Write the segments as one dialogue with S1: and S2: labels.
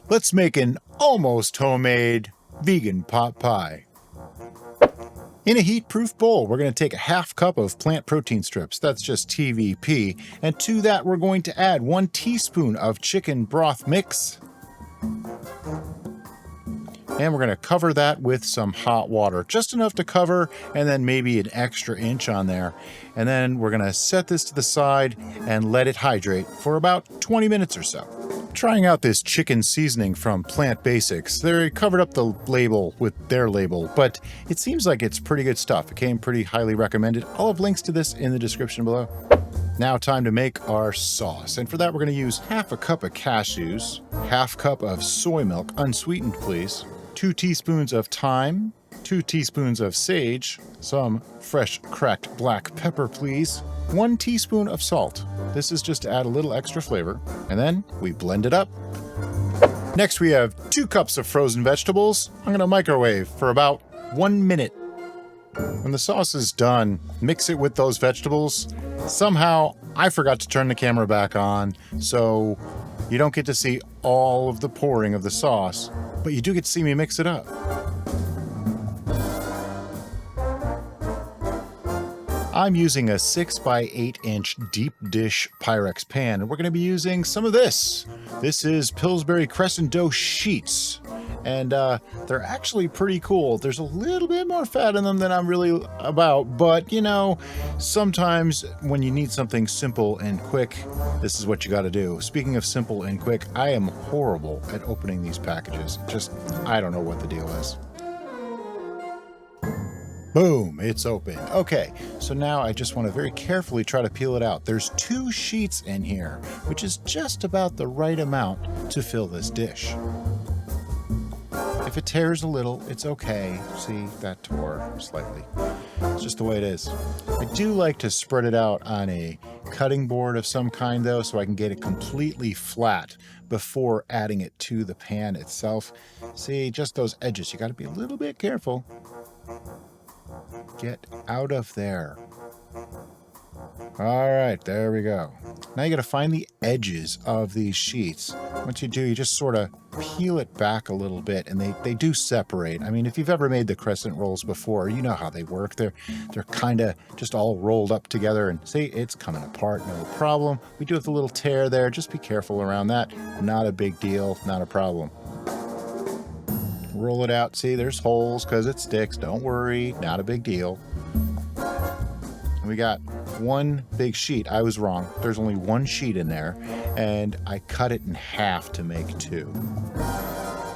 S1: Let's make an almost homemade vegan pot pie. In a heat-proof bowl, we're going to take a half cup of plant protein strips, that's just TVP, and to that we're going to add 1 teaspoon of chicken broth mix. And we're going to cover that with some hot water, just enough to cover, and then maybe an extra inch on there. And then we're going to set this to the side and let it hydrate for about 20 minutes or so. Trying out this chicken seasoning from Plant Basics. They covered up the label with their label, but it seems like it's pretty good stuff. It came pretty highly recommended. I'll have links to this in the description below. Now time to make our sauce. And for that, we're going to use half a cup of cashews, half cup of soy milk, unsweetened please, 2 teaspoons of thyme, 2 teaspoons of sage, some fresh cracked black pepper please, 1 teaspoon of salt. This is just to add a little extra flavor. And then we blend it up. Next we have 2 cups of frozen vegetables. I'm going to microwave for about 1 minute. When the sauce is done, mix it with those vegetables. Somehow I forgot to turn the camera back on, so you don't get to see all of the pouring of the sauce, but you do get to see me mix it up. I'm using a 6 by 8 inch deep dish Pyrex pan, and we're going to be using some of this. This is Pillsbury Crescent dough sheets, and they're actually pretty cool. There's a little bit more fat in them than I'm really about, but you know, sometimes when you need something simple and quick, this is what you got to do. Speaking of simple and quick, I am horrible at opening these packages. I don't know what the deal is. Boom, it's open. Okay, so now I just want to very carefully try to peel it out. There's 2 sheets in here, which is just about the right amount to fill this dish. If it tears a little, it's okay. See, that tore slightly. It's just the way it is. I do like to spread it out on a cutting board of some kind though, so I can get it completely flat before adding it to the pan itself. See, just those edges, you got to be a little bit careful. Get out of there. All right, there we go. Now you got to find the edges of these sheets. Once you do, you just sort of peel it back a little bit, and they do separate. I mean, if you've ever made the crescent rolls before, you know how they work. They're kind of just all rolled up together, and see, it's coming apart, no problem. We do have the little tear there. Just be careful around that. Not a big deal, not a problem. Roll it out. See, there's holes because it sticks. Don't worry, not a big deal. We got 1 big sheet. I was wrong. There's only 1 sheet in there, and I cut it in half to make 2.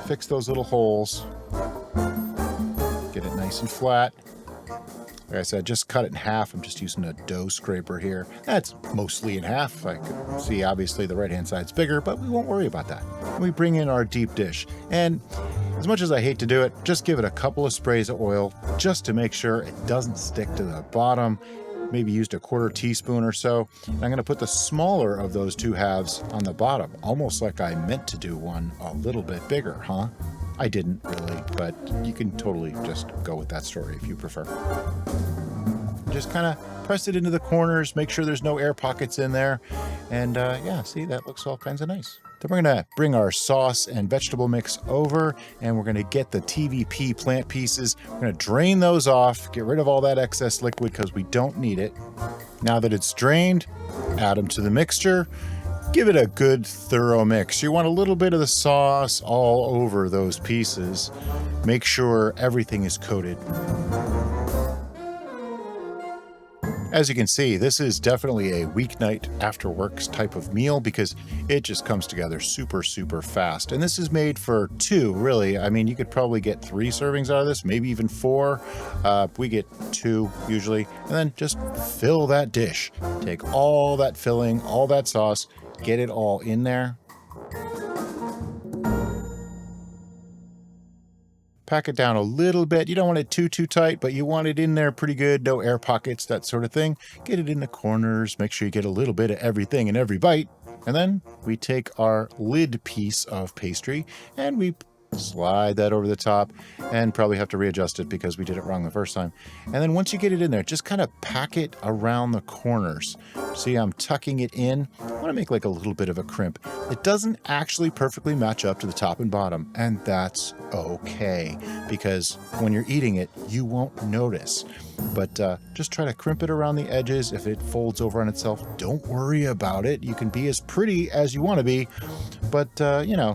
S1: Fix those little holes. Get it nice and flat. Like I said, just cut it in half. I'm just using a dough scraper here. That's mostly in half. I could see, obviously, the right-hand side's bigger, but we won't worry about that. We bring in our deep dish, and as much as I hate to do it, just give it a couple of sprays of oil just to make sure it doesn't stick to the bottom. Maybe used a 1/4 teaspoon or so. And I'm going to put the smaller of those 2 halves on the bottom, almost like I meant to do one a little bit bigger, huh? I didn't really, but you can totally just go with that story if you prefer. Just kind of press it into the corners, make sure there's no air pockets in there. And yeah, see, that looks all kinds of nice. Then we're going to bring our sauce and vegetable mix over, and we're going to get the TVP plant pieces. We're going to drain those off, get rid of all that excess liquid because we don't need it. Now that it's drained, add them to the mixture. Give it a good thorough mix. You want a little bit of the sauce all over those pieces. Make sure everything is coated. As you can see, this is definitely a weeknight after works type of meal because it just comes together super, super fast. And this is made for 2, really. I mean, you could probably get 3 servings out of this, maybe even 4. We get 2 usually. And then just fill that dish. Take all that filling, all that sauce, get it all in there. Pack it down a little bit. You don't want it too tight, but you want it in there pretty good. No air pockets, that sort of thing. Get it in the corners. Make sure you get a little bit of everything in every bite. And then we take our lid piece of pastry and we slide that over the top, and probably have to readjust it because we did it wrong the first time. And then once you get it in there, just kind of pack it around the corners. See, I'm tucking it in. What want to make like a little bit of a crimp. It doesn't actually perfectly match up to the top and bottom, and that's okay, because when you're eating it, you won't notice. But just try to crimp it around the edges. If it folds over on itself, don't worry about it. You can be as pretty as you want to be, but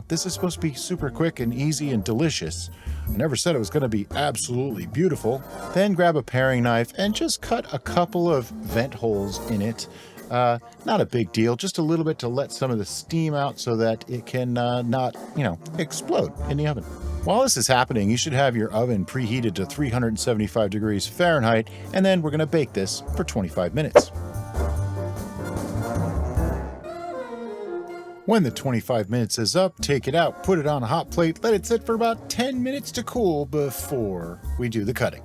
S1: this is supposed to be super quick and easy and delicious. I never said it was going to be absolutely beautiful. Then grab a paring knife and just cut a couple of vent holes in it. Not a big deal, just a little bit to let some of the steam out so that it can not, explode in the oven. While this is happening, you should have your oven preheated to 375 degrees Fahrenheit, and then we're going to bake this for 25 minutes. When the 25 minutes is up, take it out, put it on a hot plate, let it sit for about 10 minutes to cool before we do the cutting.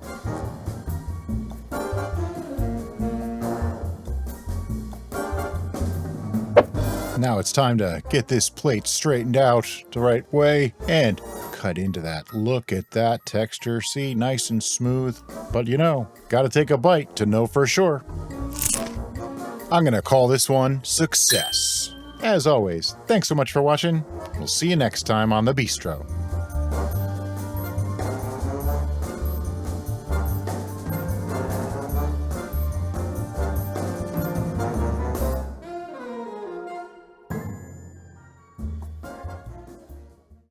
S1: Now it's time to get this plate straightened out the right way and cut into that. Look at that texture. See, nice and smooth. But gotta take a bite to know for sure. I'm gonna call this one success. As always, thanks so much for watching. We'll see you next time on the Bistro.